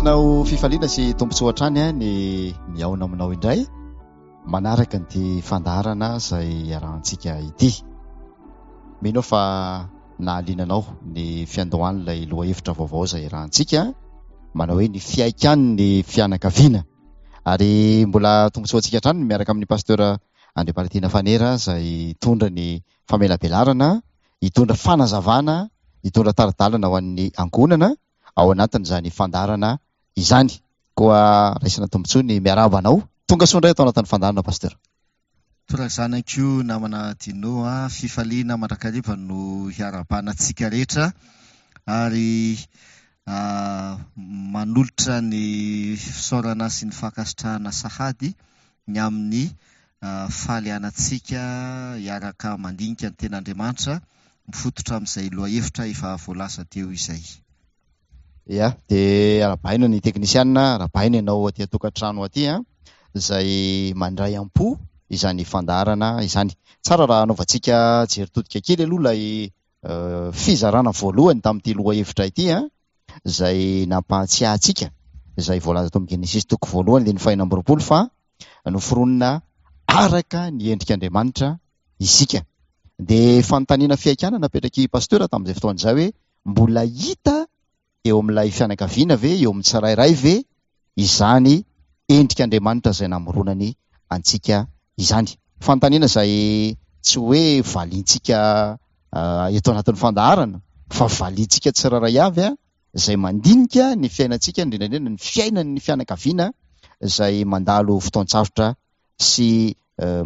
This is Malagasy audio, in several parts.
Raisina ho fifaliana sy tombotsoa trany ny miaona aminao indray manaraka ny fandaharana izay arahantsika ity. Mino fa nahalinanao ny fiandohan'ilay loha hevitra vaovao izay arahantsika, manao hoe ny fiaikan'ny fianakaviana. Ary mbola tombotsoantsika hatrany miaraka amin'ny pasteur Andriamparitiana Fanera izay hitondra ny famelabelarana, hitondra fanazavana, hitondra taridalana ho an'ny ankohonana ao anatin'izany fandaharana izany. Koa raisina tombotsoa ny miarahaba anao. Tonga soa indray atao anatin'ny fandaharana pasteur. Torazanako namana Dinoa, fifaliana mandrakariva no hiarabanantsika rehetra ary manolotra ny fisaorana sy ny fankasitrahana sahady ny amin'ny fahalianantsika hiaraka mandinika ny ten'Andriamanitra mifototra amin'izay loha hevitra efa voalasa teo izay. Ia, dia arabaina ny teknisianina, arabaina ianao aty an-tokantrano aty izay mandray am-po izany fandaharana izany. Tsara raha anaovantsika jeritodika kely aloha ilay fizarana voalohany tamin'ity loha hevitra ity izay nampahatsiahantsika izay voalaza tao amin'ny Genesis toko voalohany dia ny 20 fa noforonina araka ny endrik'Andriamanitra isika. Dia fanontaniana fiaikana napetraky pasteur tamin'izay fotoan'izay hoe mbola hita eo amin'ilay fianakaviana ve, eo amin'ny tsirairay ve izany endrik'Andriamanitra izay namoronany antsika izany. Fanontaniana izay tsy hoe valiantsika eto anatin'ny fandaharana fa valiantsika tsirairay avy izay mandinika ny fiainantsika indrindrandrindra ny fiainan'ny fianakaviana izay mandalo fotoan-tsarotra sy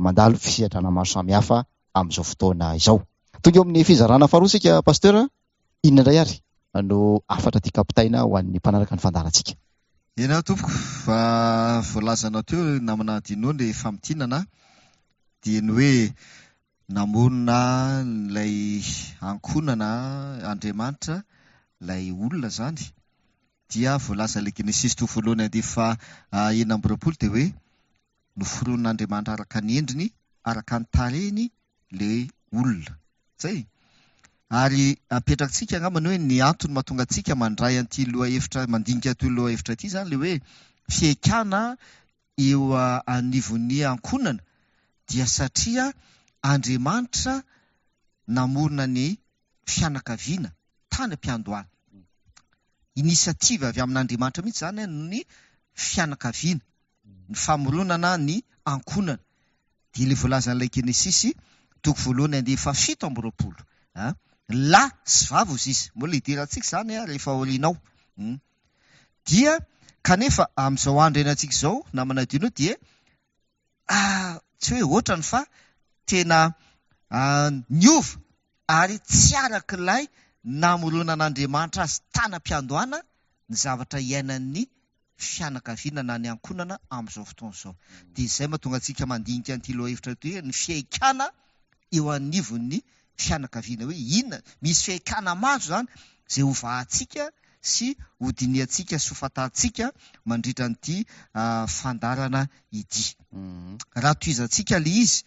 mandalo fisiadrana maro samihafa amin'izao fotoana izao. Tonga eo amin'ny fizarana faharoa sika pasteur, inona indray ary no afatra tia kapitaina ho an'ny mpanaraka ny fandaharantsika? Ena tompoko, fa voalazanao teo namana Dino ny famitinana dia ny hoe namorona ilay ankonana Andriamanitra ilay olona izany dia voalaza ilay Genesis toko voalohany andeha fa 20 dia hoe noforon'Andriamanitra araka ny endriny, araka ny tarehiny ilay olona. Zay. Ary apetrakantsika angambany hoe ny antony mahatonga antsika mandray an'ity loha hevitra, mandinika an'ity loha hevitra ity izany ilay hoe fiaikana eo anivon'ny ankonana dia satria Andriamanitra namorona ny fianakaviana tany am-piandohana. Inisiativa avy amin'Andriamanitra mihitsy izany ny fianakaviana, ny famoronana ny ankonana. Dia ilay voalaza an'ilay Genesis toko voalohany andeha fa 17 lahy sy vavy ozy izy. Moa liderantsika izany rehefa aorianao. Dia kanefa amin'izao andro ianantsika izao namana Dino dia tsy hoe ohatrany fa tena niova ary tsy arak'ilay namoronan'Andriamanitra azy tany am-piandohana ny zavatra iainan'ny fianakaviana na ny ankonana amin'izao fotoana izao. Dia izay mahatonga antsika mandinika an'ity loha hevitra ity hoe ny fiaikana eo anivon'ny fianakaviana, hoe inona misy fiaikana maro izany izay ho vahantsika sy ho diniantsika sy ho fatantsika mandritra an'ity fandaharana ity. Raha tohizantsika ilay izy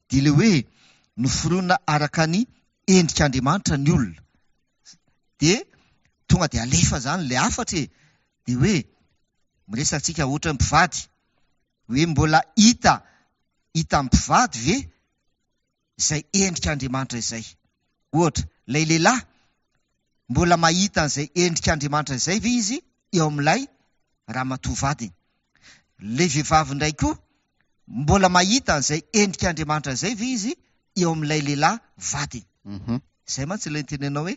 dia ilay hoe noforonina araka ny endrik'Andriamanitra ny olona. Dia tonga dia alefa izany ilay afatra dia hoe miresantsika ohatra ny mpivady hoe mbola hita amin'ny mpivady ve izay endrik'Andriamanitra izay. Ohatra ilay lehilahy mbola mahita an'izay endrik'Andriamanitra izay ve izy eo amin'ilay ramatoa vadiny. Ilay vehivavy indray koa mbola mahita an'izay endrik'Andriamanitra izay ve izy eo amin'ilay lehilahy vadiny. Izay mantsy ilay tenenao hoe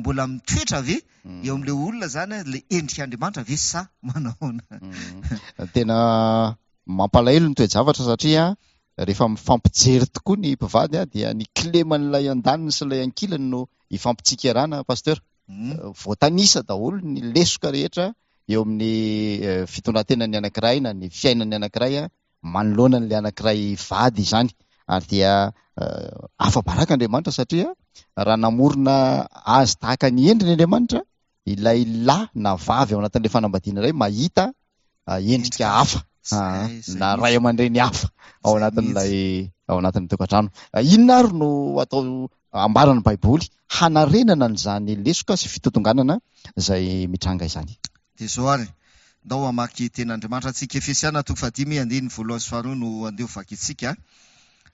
mbola mitoetra ve eo amin'ilay olona izany ilay endrik'Andriamanitra ve sa manahoana. Tena mampalahelo ny toe-javatra satria rehefa mifampijery tokoa ny mpivady dia ny kleman'ilay andaniny sy ilay ankilany no ifampitsikerana pasteur. Voatanisa daholo ny lesoka rehetra eo amin'ny fitondrantenany anankiray na ny fiainany anankiray manoloana n'ilay anankiray vady izany. Ary dia afa-baraka Andriamanitra satria raha namorona azy tahaka ny endriny Andriamanitra, ilay lahy na vavy ao anatin'ilay fanambadiana iray mahita endrika hafa na ray aman-dreny hafa ao anatin'ny tokantrano. Inona ary no atao ambaran'ny Baiboly hanarenana an'izany lesoka sy fitotonganana izay mitranga izany? Dia izao ary ndao hamaky ten'Andriamanitra antsika Efesiana 5:1-2 no andeha vakitsika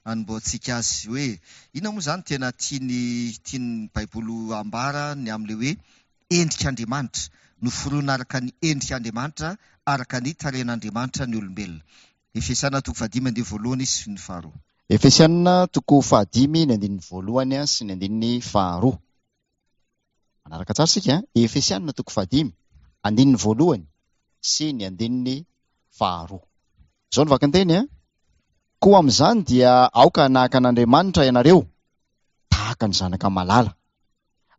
anomboantsika azy hoe ina moa zany tena tiany Baiboly ambara ny amin'le hoe endrik'Andriamanitra noforoana araka ny endrik'Andriamanitra araka ny taren'Andriamanitra ny olombelona. Efesiana 5:1-2 sy ny 2. Efesiana 5:1 sy ny 2. Manaraka tsara sika Efesiana 5:1 sy ny 2. Zao ny vakanteny koa amin'izany dia aoka nahaka an'Andriamanitra ianareo tahaka ny zanaka malala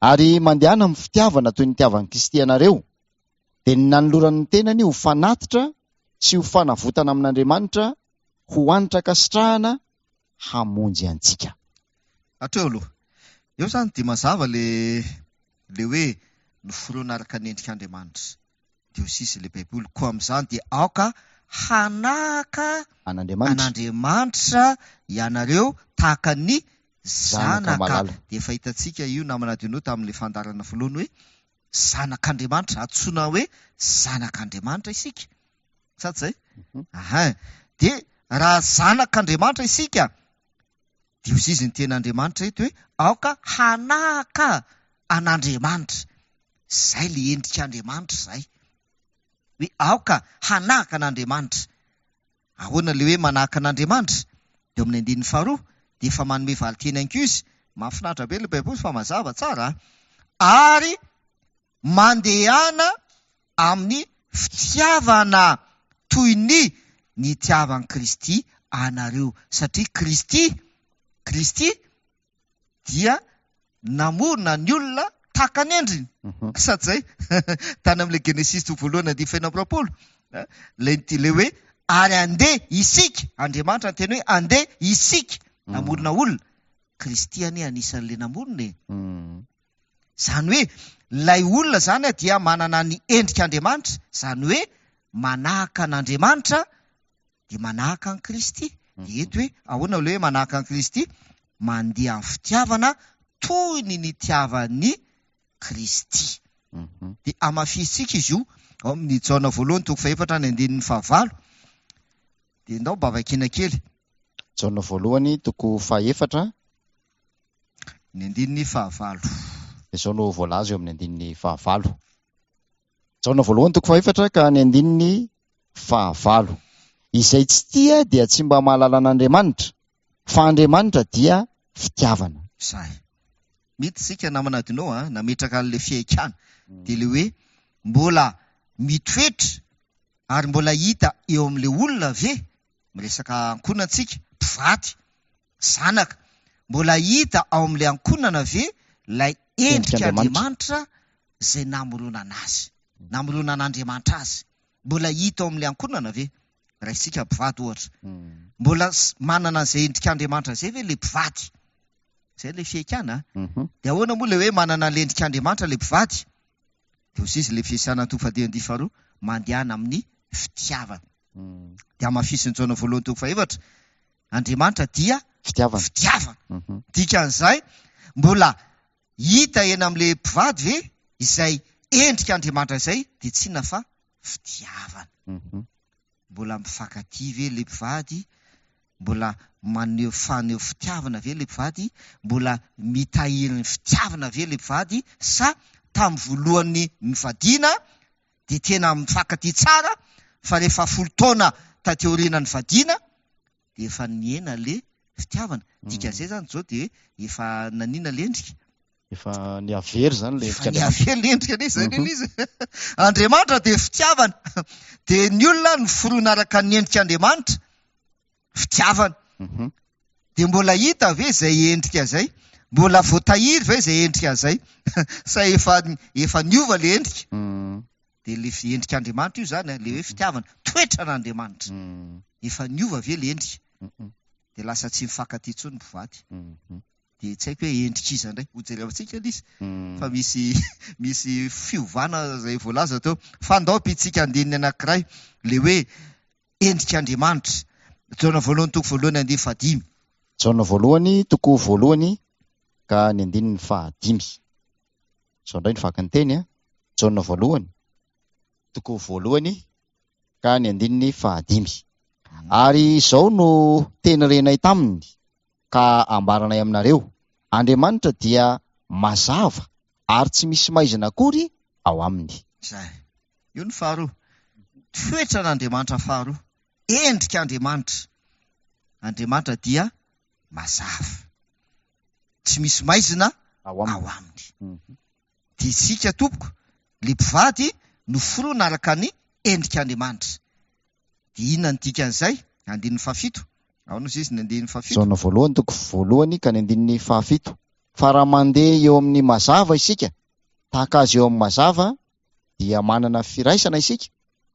ary mandehana amin'ny fitiavana toy ny tiavan'i Kristy ianareo dia ny nanoloran'ny tenany ho fanatitra sy ho fanavotana amin'Andriamanitra ho anitra kasitrahana hamonjy antsika. Hatreo aloha eo zany dia mazava le hoe noforoana araka ny endrik'Andriamanitra diosisy le Baiboly koa amin'izany dia aoka hanahaka an'Andriamanitra ianareo tahaka ny zanaka. Dia fahitantsika io namana dino tamin'le fandarana voalohany hoe zanak'Andriamanitra, antsoina hoe zanak'Andriamanitra isika. Saty zay? Dia raha zanak'Andriamanitra isika diosisy ny ten'Andriamanitra eto hoe aoka hanahaka an'Andriamanitra. Zay le endrik'Andriamanitra zay. Hoe aoka hanahaka an'Andriamanitra. Ahoana le hoe manahaka an'Andriamanitra? Eo amin'ny 2 dia efa manome valiteny ankizy. Mahafinaritra be le Baiboly fa mazava tsara. Ary mandehana amin'ny fitiavana toy ny nitiavan'i Kristy anareo. Satria Kristy dia namorona ny olona tahaka ny endriny. Saty zay? Tany amin'le Genesis 1:20 le hoe ary andeha isika, Andriamanitra ny teny hoe andeha isika namorona olona. Kristy anie anisan'le namorona. Zany hoe lay olona zany dia manana ny endrik'Andriamanitra, zany hoe manahaka an'Andriamanitra dia manahaka an Kristy. Dia eto hoe ahoana le hoe manahaka an Kristy? Mandeha amin'ny fitiavana toy ny nitiavan'ny Kristy. Dia amafisitsika izy io ao amin'ny Jaona 1:4-5. Dia ndao mba vakiana kely. Jaona 1:4 ny 5. Izao no voalaza eo amin'ny 5. Jaona 1:4 ka ny 5. Izay tsy tia dia tsy mba mahalala an'Andriamanitra, fa Andriamanitra dia fitiavana. Zay. Mity sika namana dinao nametraka an'le fiaikana dia le hoe mbola mitoetra ary mbola hita eo amin'le olona ve miresaka ankonantsika mpivady zanaka, mbola hita ao amin'le ankonana ve lay endrik'Andriamanitra zay namoronana azy, namoronana an'Andriamanitra azy, mbola hita ao amin'le ankonana ve? Raha isika mpivady ohatra mbola manana an'izay endrik'Andriamanitra zay ve le mpivady? Zay le fiaikana. Dia ahoana moa le hoe manana l'endrik'Andriamanitra le mpivady? Diosisy le Efesiana 2:2 mandehana amin'ny fitiavana. Dia amafisiny Jaona 1:4 Andriamanitra dia fitiavana. Dikan'izay mbola hita eny amin'le mpivady ve izay endrik'Andriamanitra izay dia tsy inona fa fitiavana. Mbola mifankatia ve le mpivady? Mbola maneho faneho fitiavana ve le mpivady? Mbola mitahiry ny fitiavana ve le mpivady? Sa tamin'ny voalohan'ny nivadiana dia tena mifankatia tsara fa rehefa 10 taona tateoriana ny vadiana dia efa niena le fitiavana. Dikan'izay zany zao dia efa nanina le endrika. Efa niavery zany le endrika. Niavery le endrika anie zay izy. Andriamanitra dia fitiavana. Dia ny olona ny foroana araka ny endrik'Andriamanitra fitiavana. Dia mbola hita ve zay endrika zay? Mbola voatahiry ve zay endrika zay? Sa efa niova le endrika? Dia le endrik'Andriamanitra io zany le hoe fitiavana, toetra n'Andriamanitra. Efa niova ve le endrika? Dia lasa tsy mifankatia intsony mpivady. Dia tsy haiko hoe endrika iza indray hojery amintsika izy fa misy fiovana zay voalaza teo. Fandaopy itsika andininy anankiray le hoe endrik'Andriamanitra. Jaona 1:5. Jaona 1:1 ka ny 5. Zao indray ny vakanteny Jaona 1:1 ka ny andininy 5. Ary izao no teny renay taminy ka ambaranay aminareo, Andriamanitra dia mazava ary tsy misy maizina akory ao aminy. Zay. Io ny faharoa. Toetra n'Andriamanitra faharoa. Endrika Andriamanitra. Andriamanitra dia mazava. Tsy misy maizina ao aminy. Dia isika tompoko, le mpivady noforoana araka ny endrika Andriamanitra. Dia inona ny dikan'izay? Andininy 7. Ao no izy ny andininy 7. Zaona voalohany toko voalohany ka ny andininy 7. Fa raha mandeha eo amin'ny mazava isika, tahaka azy eo amin'ny mazava, dia manana firaisana isika,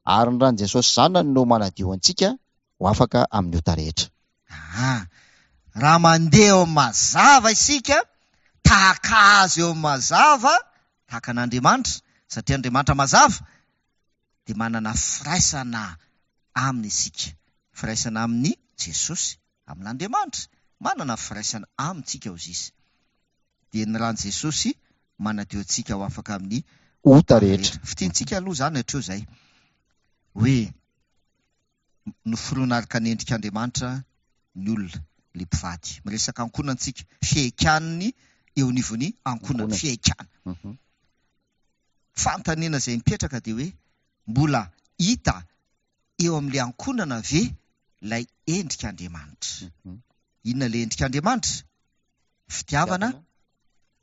ary ny ran'i Jesosy zanany no manadio antsika ho afaka amin'ny ota rehetra. Raha mandeha eo amin'ny mazava isika, tahaka azy eo amin'ny mazava, tahaka an'Andriamanitra, satria Andriamanitra mazava, dia manana firaisana aminy isika. Firaisana amin'ny Jesosy, amin'Andriamanitra, manana firaisana amintsika ozy izy. Dia ny ran'i Jesosy manadio antsika ho afaka amin'ny ota rehetra. Fitiantsika aloha zany hatreo zay, hoe noforoana araka ny endrik'Andriamanitra ny olona, le mpivady. Miresaka ankonantsika, fiaikaniny eo anivony ankonana, fiaikana. Fantaniana izay mipetraka dia hoe mbola hita eo amin'le ankonana ve ilay endrik'Andriamanitra. Inona le endrik'Andriamanitra? Fitiavana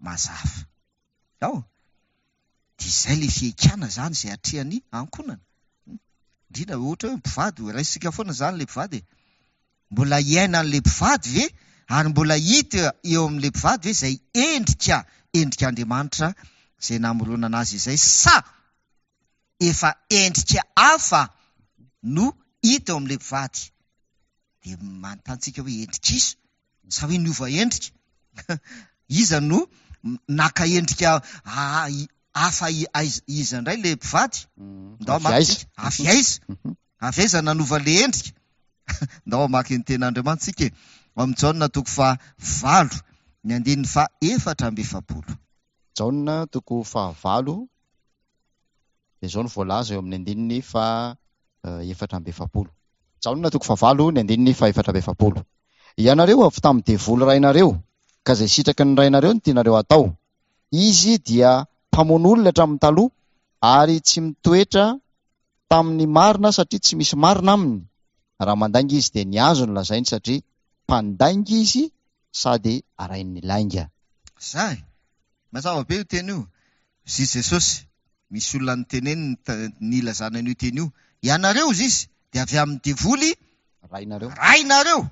mazava. Ao, dia izay le fiaikana zany izay atrehany ankonana. Indrindra ohatra hoe mpivady, raisika foana zany le mpivady. Mbola iaina an'le mpivady ve? Ary mbola hita eo amin'le mpivady ve izay endrik'Andriamanitra izay namoronana azy izay, sa efa endrika hafa no hita eo amin'le mpivady? Dia manontantsika hoe endrik'iza sa hoe niova endrika? Iza no naka endrika hafa iza indray le mpivady? Avy aiza nanova le endrika? Ndao amaky ny ten'Andriamanitra tsika. Amin'ny Jaona toko 9, ny andininy 4. Jaona toko 9, dia izao no voalaza eo amin'ny andininy 4. Jaona toko 9, ny andininy 4. Ianareo avy tamin'ny devoly rainareo, ka izay sitraky ny rainareo no tianareo atao. Izy dia mpamono'olona hatramin'ny taloha, ary tsy mitoetra tamin'ny marina satria tsy misy marina aminy. Raha mandainga izy dia niazo ny lazainy satria mpandainga izy sady arainy lainga. Zay, mazava be io teny io. Zy Jesosy, misy olona niteneny ny lazana an'io teny io. Ianareo izy dia avy amin'ny devoly rainareo.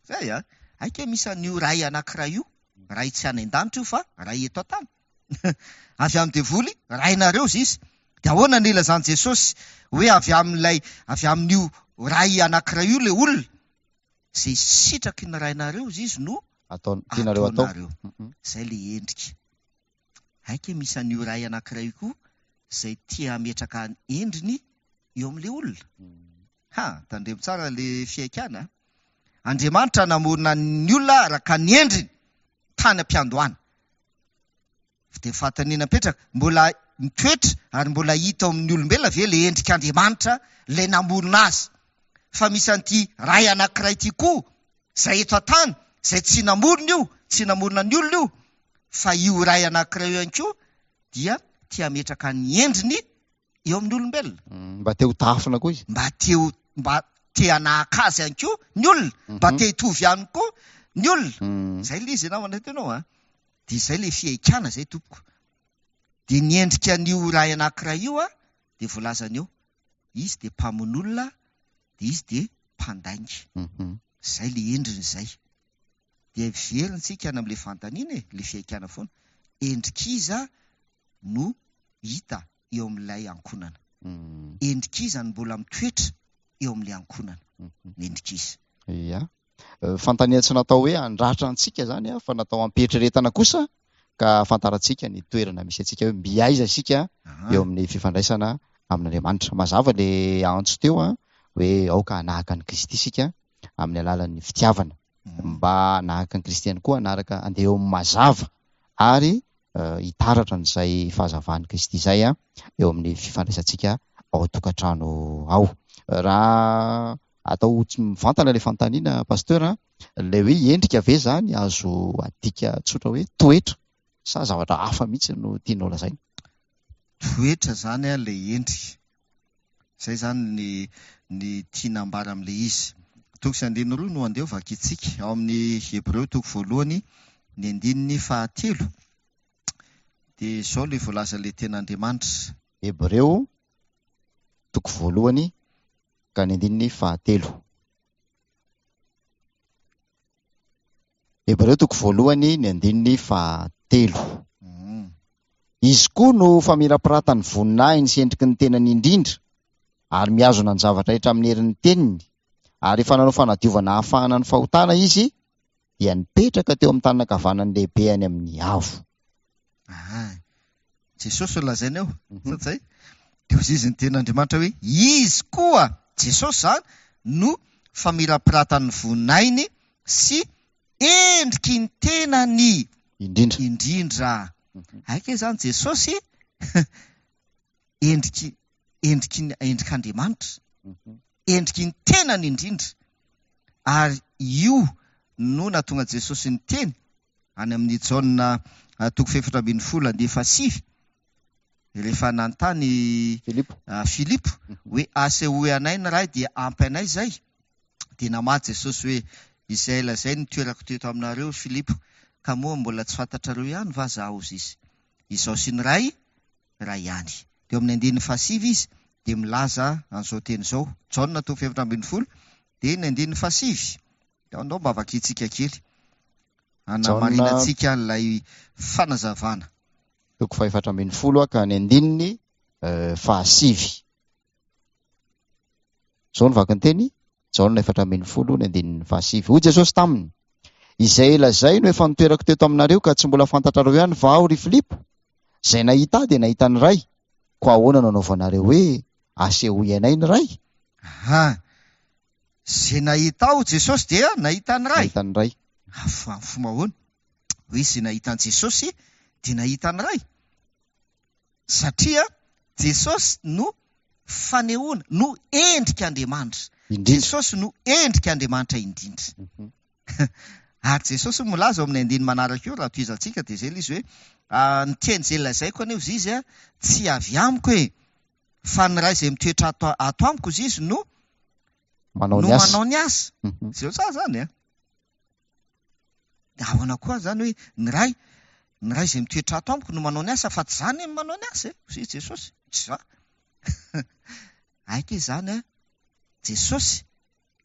Zay aika misy an'io ray anankiray io. Ray tsy any an-danitra io fa ray eto an-tany. Avy amin'ny devoly rainareo izy. Dia ahoana ny ilazany Jesosy hoe avy amin'io ray anankiray io le olona? Izay sitraky ny rainareo izy no tianareo atao. Zay le endrika. Aika misy an'io ray anankiray koa izay tia ametraka ny endriny eo amin'le olona. Tandremo tsara le fiaikana. Andriamanitra namorona ny olona araka ny endriny tany am-piandohana. Dia fantaniana petraka, mbola mitoetra ary mbola hita ao amin'ny olombelona ve le endrik'Andriamanitra ilay namorona azy. Fa misy an'ity ray anankiray ity koa izay eto an-tany, izay tsy namorona io, tsy namorona ny olona io, fa io ray anankiray io ihany koa dia tia ametraka ny endriny eo amin'ny olombelona. Mba te ho tafina koa izy. Mba te hanahaka azy ihany koa ny olona, mba te hitovy ihany koa ny olona. Zay le izy namana tenao. Dia izay le fiaikana zay tompoko. Dia ny endrika an'io ray anankiray io dia voalazana eo. Izy dia mpamon'olona, dia izy dia mpandainga. Zay le endriny izay. Dia veryntsika any amin'le fantaniana le fiaikana foana. Endrikiza no hita eo amin'ilay ankonana. Endrikiza no mbola mitoetra eo amin'ilay ankonana. Endrikiza. Ia. Fantaniana tsy natao hoe handratra antsika zany fa natao hampieritreretana kosa ka fantarantsika ny toerana misy antsika hoe mbiaiza isika eo amin'ny fifandraisana amin'Andriamanitra. Mazava le antso teo hoe aoka hanahaka ny Kristy isika amin'ny alalan'ny fitiavana. Mba hanahaka ny Kristy ihany koa hanaraka andeha eo amin'ny mazava ary hitaratra n'izay fahazavahan'ny Kristy izay eo amin'ny fifandraisantsika ao an-tokantrano ao. raha atao tsy mivantana ilay fanontaniana pasteur ilay hoe endrika ve zany azo adika tsotra hoe toetra sa zavatra hafa mihitsy no tianao lazaina? Toetra zany ilay endrika, zay zany ny tiana ambara amin'ilay izy. Toko sy andininy roa no andeha vakiantsika ao amin'ny Hebreo toko voalohany ny andininy 9 dia izao ilay voalaza ilay ten'Andriamanitra. Hebreo toko voalohany ka ny andininy 9. Hebreo toko voalohany ny andininy 9. Izy koa no famirapiratany voninahiny sy endriky ny tenany indrindra ary miazona ny zavatra rehetra amin'ny herin'ny teniny, ary efa nanao fanadiovana ahafahana ny fahotana izy dia nipetraka teo amin'ny tanana ankavanany lehibe any amin'ny avo. Jesosy ho lazaina eo satsay dia hozy izy ny ten'Andriamanitra hoe izy koa Jesosy zany no famirapiratany voninahiny sy endriky ny tenany indrindra. Aika zany Jesosy endrik'Andriamanitra, endriky ny tenany indrindra, ary io no nahatonga Jesosy ny teny any amin'ny Jaona toko 7:7 rehefa nanontany Filipo hoe asa hoe anay ny ray dia ampy anay zay, dia namaty Jesosy hoe izay lazay ny toerako teto aminareo Filipo, ka moa mbola tsy fantatrareo ihany va zaho ozy izy, izao sy ny ray ihany. Dia amin'ny andininy 7 izy dia milaza an'izao teny izao, Jaona toko 7:7 dia ny andininy 7. Dia andao mba vakiantsika kely anamarinantsika ilay fanazavana. Toko 7 ka ny andininy 7. Zao ny vaky ny teny, Jaona 7:7 ny andininy 7. Hoy Jesosy taminy: izay lazay no efa nitoerako teto aminareo ka tsy mbola fantatrareo ihany va aho ry Filipo? Zay nahita dia nahita ny ray, ko ahoana no anaovanareo hoe aseho ianay ny ray? Zay nahita ao Jesosy dia nahita ny ray. Nahita ny ray. Fomahoana hoe izay nahita ny Jesosy dia nahita ny ray, satria Jesosy no fanehoana, no endrik'Andriamanitra. Jesosy no endrik'Andriamanitra indrindra. Ary Jesosy milaza ao amin'ny andiny manaraka eo raha toizantsika dia zay izy hoe ny teny izay lazaiko aneho izy tsy avy amiko e, fa ny ray izay mitoetra ato amiko izy izy no manao ny asa. Zay sa zany ahoana koa zany hoe ny ray izay mitoetra ato amiko no manao ny asa, fa tsy zany manao ny asa ozy Jesosy, tsy za. Aika izany Jesosy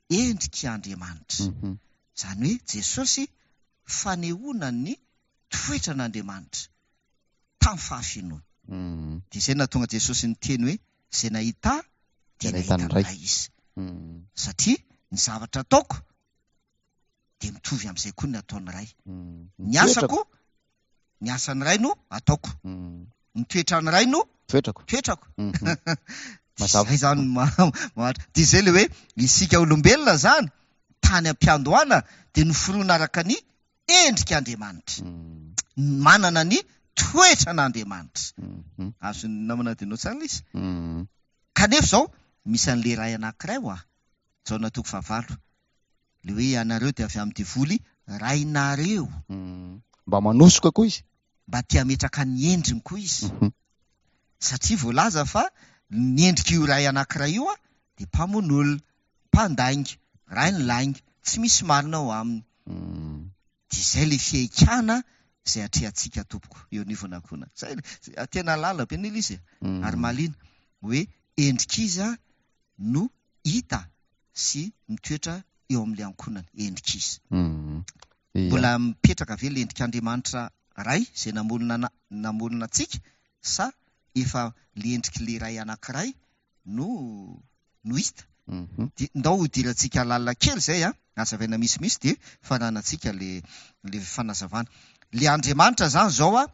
endrik'Andriamanitra, zany hoe Jesosy fanehoana ny toetra n'Andriamanitra tamin'ny fahafinoana. Dia izay nahatonga Jesosy ny teny hoe izay nahita dia nahita ny ray izy, satria ny zavatra ataoko dia mitovy amin'izay koa ny ataon'ny ray. Ny asako, ny asan'ny ray no ataoko, ny toetran'ny ray no toetrako. Zay zany dia izay le hoe isika olombelona zany tany am-piandohana dia noforoana araka ny endrik'Andriamanitra, manana ny toetra n'Andriamanitra. Azo namana dinao tsara izy. Kanefa izao misy an'le ray anankiray Jaona toko 9, le hoe anareo dia avy amin'ny divoly rainareo. Mba manosoka koa izy, mba tia metraka ny endriny koa izy, satria voalaza fa ny endrika io ray anankiray io dia mpamon'olona, mpandainga, ray ny lainga, tsy misy marina ao aminy. Dia izay le fiaikana izay atrehantsika tompoko eo anivonakona. Zay tena lala be nila izy ary malina hoe endrik'izy no hita sy mitoetra eo amin'ilay ankonany, endrik'izy. Mbola mipetraka ve le endrik'Andriamanitra ray izay namolona antsika, sa efa le endrik'le ray anankiray no hita? Ndao idirantsika lalina kely zay azavaina misimisy dia fananantsika le fanazavana. Le Andriamanitra zany zao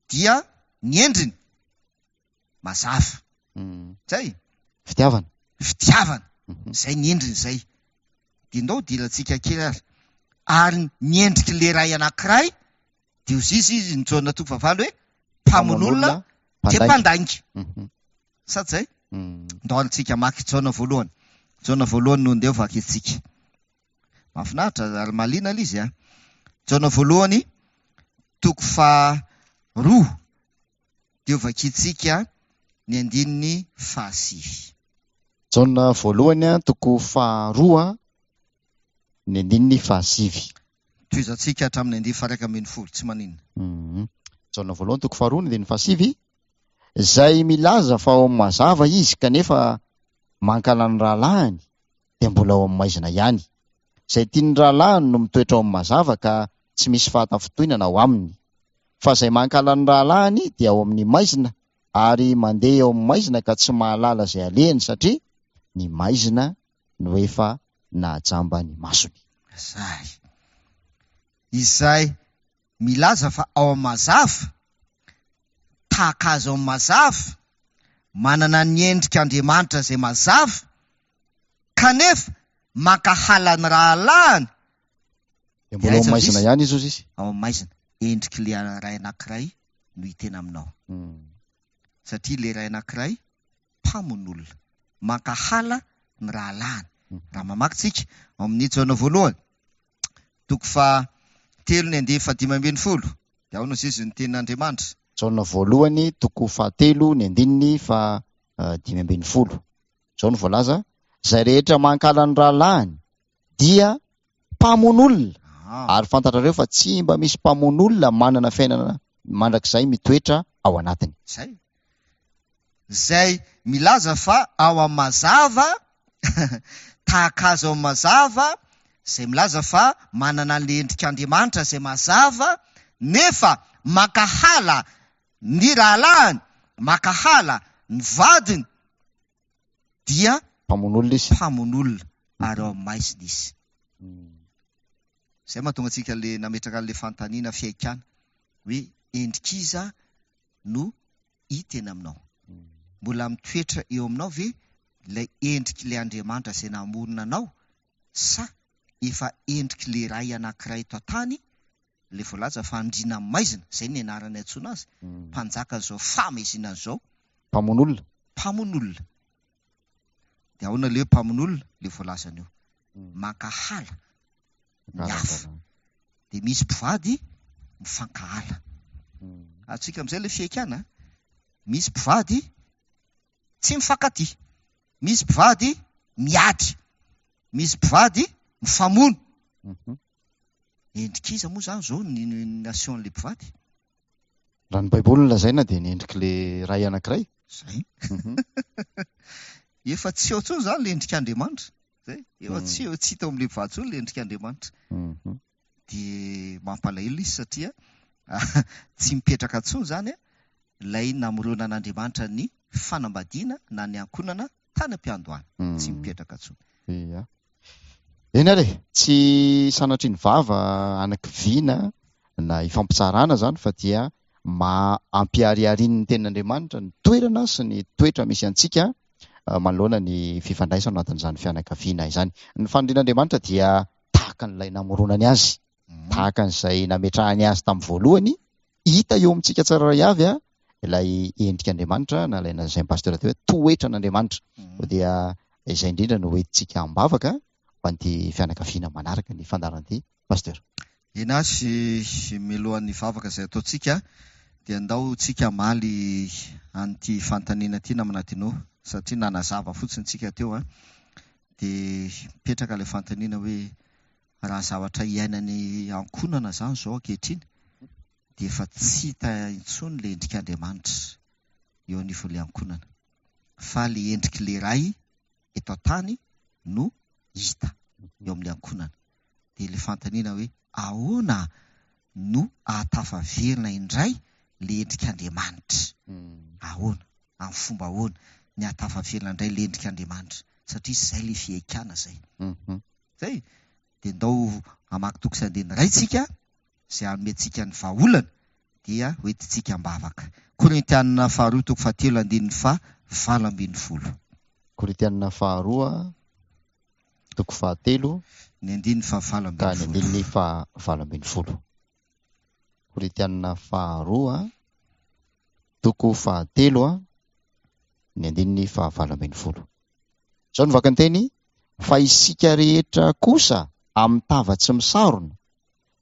dia ny endriny mazava, zay fitiavana, zay ny endriny zay. Dia ndao idirantsika kely ary ny endrik'le ray anankiray dia ozy izy ny Jaona toko 9 hoe mpamon'olona dia mpandainga, sady zay Ndoantsika maky jaona voalohany. Jaona voalohany no ndeha vaky itsika. Mahafinaritra ary malina izy a. Jaona voalohany toko faharoa dia vakitsika ny andininy fahasivy. Jaona voalohany toko faharoa ny andininy fahasivy. Toizantsika hatramin'ny andiny faha 1 tsy maninona. Jaona voalohany toko faharoa ny andininy fahasivy. Izay milaza fa ao amin'ny mazava izy kanefa mankalany rahalahiny dia mbola ao amin'ny maizina ihany. Izay tiany rahalahiny no mitoetra ao amin'ny mazava ka tsy misy fahatafitonana ao aminy. Fa izay mankalany rahalahiny dia ao amin'ny maizina ary mandeha ao amin'ny maizina ka tsy mahalala izay alehany satria ny maizina no efa nahajamba ny masony. Izay milaza fa ao amin'ny mazava, tahaka azy ao amin'ny mazava, manana ny endrik'Andriamanitra izay mazava, kanefa mankahala ny rahalahiny. Mbola ao amin'ny maizina ihany izy izy. Ao amin'ny maizina, endrik'ilay ray anankiray no hitena aminao. Satria ilay ray anankiray mpamon'olona, mankahala ny rahalahiny. Raha mamaky tsika ao amin'ny jaona voalohany, toko fahatelo ny andiny faha 5 dia ao no izy ny tenin'Andriamanitra. Jaona voalohany toko fahatelo ny andininy faha 5. Zao no voalaza, izay rehetra mankala ny rahalahiny dia mpamon'olona. Ary fantatrareo fa tsy mba misy mpamon'olona manana fiainana mandrakizay mitoetra ao anatiny. Zay milaza fa ao amin'ny mazava tahaka azy ao amin'ny mazava, izay milaza fa manana ny endrik'Andriamanitra izay mazava, nefa mankahala ny rahalahiny, mankahala ny vadiny dia mpamon'olona izy. Mpamon'olona ary ao amin'ny maizina izy. Izay mahatonga antsika le nametraka an'ilay fanontaniana fiaikana hoe endrikiza no hitena aminao. Mbola mitoetra eo aminao ve ilay endrik'ilay Andriamanitra izay namorona anao, sa efa endrik'ilay ray anankiray eto tany, ilay voalaza fa andriana amin'ny maizina, izay ny anarany antsoina azy, mpanjaka izao famezinana izao. Mpamon'olona. Mpamon'olona. Dia ahoana ilay mpamon'olona? Ilay voalazana eo. Mankahala ny hafa. Dia misy mpivady mifankahala. Atsika amin'izay ilay fiaikana, misy mpivady tsy mifankatia, misy mpivady miady, misy mpivady mifamono. Endrikiza moa zany zao ny nasion'ilay mpivady. Raha ny Baiboly lazaina dia ny endrik'ilay ray anankiray. Zay. Efa tsy eo intsony zany ilay endrik'Andriamanitra. Zay. Efa tsy hita ao amin'ilay mpivady intsony ilay endrik'Andriamanitra. Dia mampalahelo izy satria tsy mipetraka intsony zany ilay namorona an'Andriamanitra ny fanambadiana na ny ankonana tany am-piandohana. Tsy mipetraka intsony. Eny ary tsy sanatry ny vava anakiviana na ifampitsarana zany fa dia ampiariarian'ny tenin'Andriamanitra ny toerana sy ny toetra misy antsika manoloana ny fifandraisana ao anatin'izany fianakaviana izany. Ny fanandrin'Andriamanitra dia tahaka n'ilay namoronany azy, tahaka n'izay nametrahany azy tamin'ny voalohany. Hita eo amintsika tsirairay avy ilay endrik'Andriamanitra na ilay nazay pasteur teo hoe toetra n'Andriamanitra. Dia izay indrindra no hoentintsika ambavaka ho an'ity fianakaviana manaraka ny fandaran'ity pasteur. Enasy milohan'ny vavaka izay ataontsika dia andao tsika maly an'ity fanontaniana ity namana tino satria nanazava fotsiny tsika teo dia mipetraka ilay fanontaniana hoe raha zavatra iainany ankonana zany zao ankehitriny dia efa tsy hita intsony ilay endrik'Andriamanitra eo anivon'ilay ankonana, fa ilay endrik'ilay ray eto tany no hita eo amin'ilay ankonana. Dia ilay fanontaniana hoe ahoana no ahatafaverina indray ilay endrik'Andriamanitra? Ahoana, amin'ny fomba ahoana ny ahatafaverina indray ilay endrik'Andriamanitra? Satria izay ilay fiaikana zay. Zay dia ndao hamaky toko sy andiny iray tsika izay anomentsika ny vahaolana dia hoentintsika ambavaka. Korintianina faharoa toko fahatelo andininy faha 7. Korintianina faharoa toko fahatelo ny andininy faha 7. Ka ny andininy faha 7. Korintianina faharoa toko fahatelo ny 120. Zao ny vaka ny teny fa isika rehetra kosa amin'ny tava tsy misarona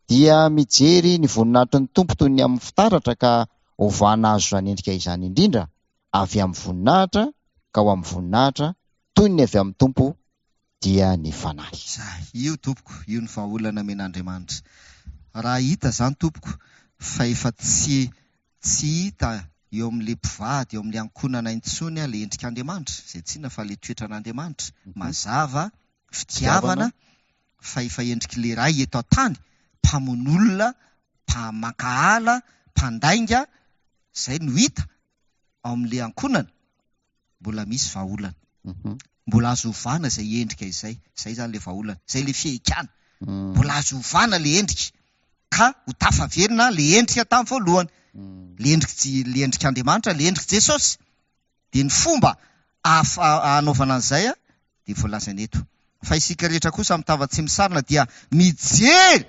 dia mijery ny voninahitry ny tompo toy ny amin'ny fitaratra ka ovana azo izany endrika izany indrindra avy amin'ny voninahitra ka ho amin'ny voninahitra toy ny avy amin'ny tompo dia ny fanahy. Io tompoko, io ny vahaolana men'Andriamanitra. Raha hita zany tompoko fa efa tsy hita eo amin'ilay mpivady, eo amin'ilay ankonana intsony ilay endrik'Andriamanitra, izay tsinona fa ilay toetran'Andriamanitra, mazava, fitiavana, fa efa endrik'ilay ray eto an-tany, mpamon'olona, mpamaka ala, mpandainga, izay no hita ao amin'ilay ankonana, mbola misy vahaolana. Mbola azo ovana izay endrika izay. Izay zany ilay vahaolana, izay ilay fihekana. Mbola azo ovana ilay endrika ka ho tafaverina ilay endrika tamin'ny voalohany. Ilay endrik'Andriamanitra, ilay endrika Jesosy. Dia ny fomba hanaovana an'izay dia voalazana eto. Fa isika rehetra kosa amin'ny tava tsy misarona dia mijery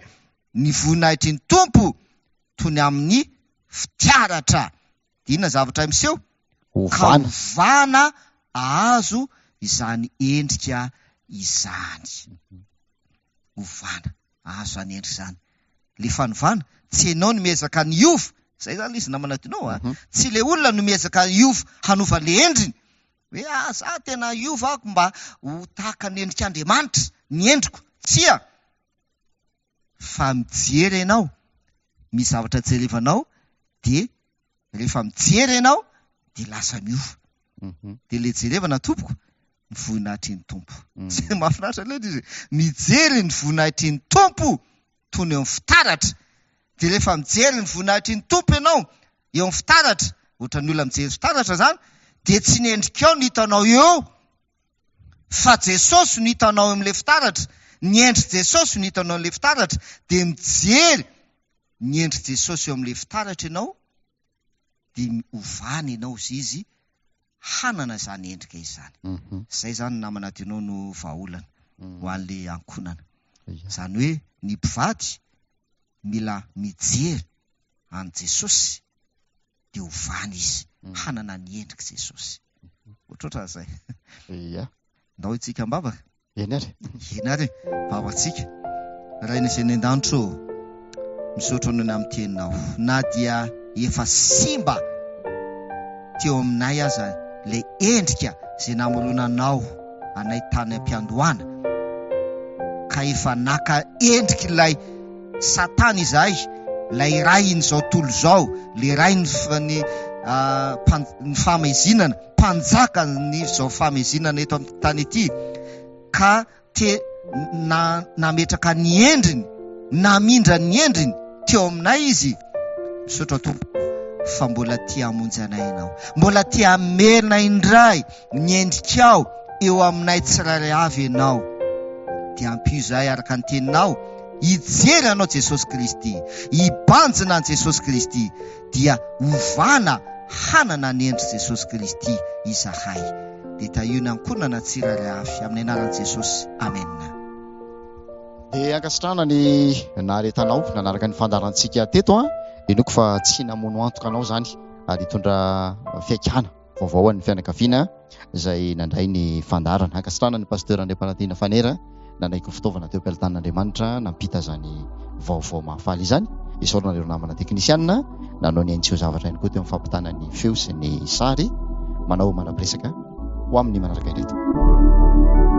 ny voninahitry ny tompo toy ny amin'ny fitiaratra. Dia inona zavatra miseho? Ka ovana azo izany endrika izany. Ovana azo izany endrika izany. Le fanovana tsy ianao no miezaka ny iova. Izay zany izy namana tinao tsy le olona no miezaka iova hanova le endriny. Hoe za tena iova ako mba ho tahaka ny endrik'Andriamanitra ny endriko. Tsia. Fa mijery ianao. Misy zavatra jerevanao dia rehefa mijery ianao dia lasa miova. Dia le jerevana tompoko ny voninahitry ny tompo. Tsy mahafinaritra loatra izy. Mijery ny voninahitry ny tompo toy ny eo amin'ny fitaratra. Dia rehefa mijery ny voninahitry ny tompo ianao eo amin'ny fitaratra, ohatra ny olona mijery fitaratra zany, dia tsy ny endrikao no hitanao eo, fa Jesosy no hitanao amin'ilay fitaratra. Ny endrik' Jesosy no hitanao amin'ilay fitaratra. Dia mijery ny endrik' Jesosy eo amin'ilay fitaratra ianao, dia ovana ianao izy hanana izany endrika izany. Izay zany namana tinao no vahaolana ho an'ilay ankonana. Izany hoe ny mpivady mila mijery an' Jesosy dia ovana izy hanana ny endrik' Jesosy. Ohatrohatran'izay. Ndao itsika mbavaka. Eny ary babatsika raha izay ny an-danitro misaotra noho ny amin'ny teninao, na dia efa simba teo aminay aza ilay endrika izay namoronanao anay tany am-piandohana, ka efa naka endrika ilay Satana izay, ilay rainy izao tolo izao, ilay rainy ny famezinana, mpanjaka ny izao famezinana eto amin'ny tany ety, ka nametraka ny endriny, namindra ny endriny teo aminay izy. Misaotra tompo fa mbola tia hamonjy anay ianao, mbola tia hamerina indray ny endrikao eo aminay tsirairay avy ianao. Dia ampio izay araka ny teninao, hijery anao Jesosy Kristy, hibanjina an' Jesosy Kristy, dia ovana hanana ny endry Jesosy Kristy izahay. Dia tahio ny ankonana tsirairay avy amin'ny anaran'i Jesosy. Amen. Dia ankasitrahana ny naretanao nanaraka ny fandarantsika teto enoko fa tsy namono antoka anao zany ary hitondra fiaikana vaovao an'ny fianakaviana izay nandray ny fandarana. Ankasitrahana ny pasteur André Palantina Fanera nanaiko fitaovana teo am-pialitanin'Andriamanitra nampita zany vaovao mahafaly izany. Isaorana ireo namana teknisianina nanao ny aintsio zavatra ihany koa teo amin'ny fampitana ny feo sy ny sary manao manam-piresaka ho amin'ny manaraka indray.